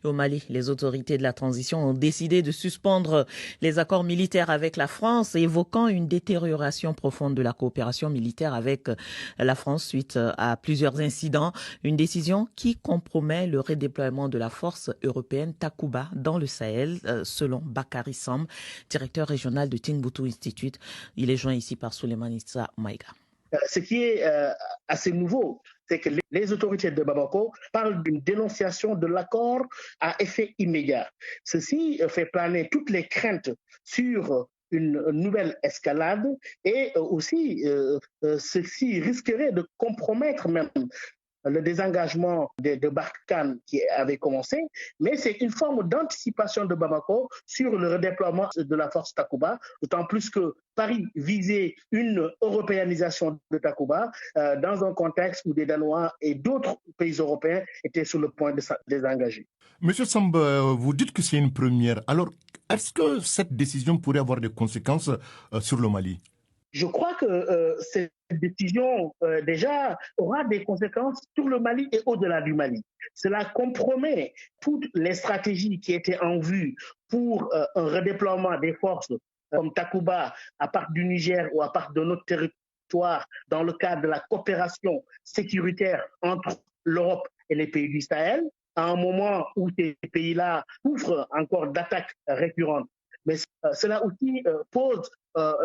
Au Mali, les autorités de la transition ont décidé de suspendre les accords militaires avec la France, évoquant une détérioration profonde de la coopération militaire avec la France suite à plusieurs incidents. Une décision qui compromet le redéploiement de la force européenne Takuba dans le Sahel, selon Bakary Samb, directeur régional de Timbuktu Institute. Il est joint ici par Souleymane Issa Maïga. Ce qui est assez nouveau, c'est que les autorités de Bamako parlent d'une dénonciation de l'accord à effet immédiat. Ceci fait planer toutes les craintes sur une nouvelle escalade et aussi ceci risquerait de compromettre même le désengagement de Barkhane qui avait commencé, mais c'est une forme d'anticipation de Bamako sur le redéploiement de la force Takuba, d'autant plus que Paris visait une européanisation de Takuba dans un contexte où des Danois et d'autres pays européens étaient sur le point de se désengager. Monsieur Samb, vous dites que c'est une première. Alors, est-ce que cette décision pourrait avoir des conséquences sur le Mali ? Je crois que cette décision déjà aura des conséquences sur le Mali et au-delà du Mali. Cela compromet toutes les stratégies qui étaient en vue pour un redéploiement des forces comme Takuba à part du Niger ou à part de notre territoire dans le cadre de la coopération sécuritaire entre l'Europe et les pays du Sahel, à un moment où ces pays-là souffrent encore d'attaques récurrentes. Mais cela aussi pose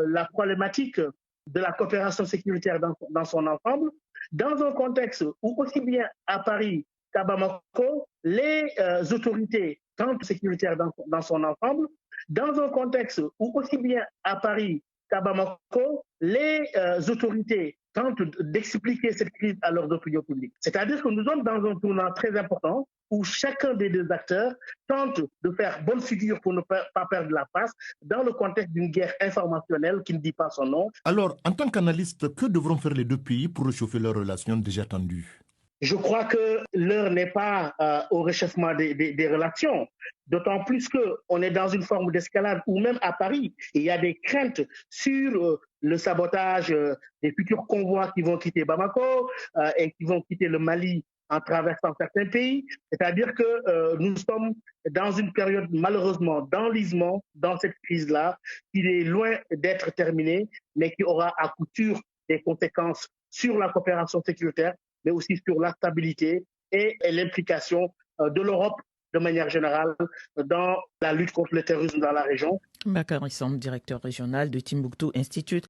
la problématique de la coopération sécuritaire dans son ensemble, dans un contexte où aussi bien à Paris qu'à Bamako, les autorités tentent sécuritaire dans son ensemble, dans un contexte où aussi bien à Paris qu'à Bamako, les autorités tentent d'expliquer cette crise à leurs opinions publiques. C'est-à-dire que nous sommes dans un tournant très important où chacun des deux acteurs tente de faire bonne figure pour ne pas perdre la face dans le contexte d'une guerre informationnelle qui ne dit pas son nom. Alors, en tant qu'analyste, que devront faire les deux pays pour réchauffer leurs relations déjà tendues ? Je crois que l'heure n'est pas au réchauffement des relations, d'autant plus qu'on est dans une forme d'escalade où même à Paris, il y a des craintes sur le sabotage des futurs convois qui vont quitter Bamako et qui vont quitter le Mali en traversant certains pays. C'est-à-dire que nous sommes dans une période malheureusement d'enlisement dans cette crise-là, qui est loin d'être terminée, mais qui aura à coup sûr des conséquences sur la coopération sécuritaire, mais aussi sur la stabilité et l'implication de l'Europe de manière générale dans la lutte contre le terrorisme dans la région. Bakary Samb, directeur régional de Timbuktu Institute.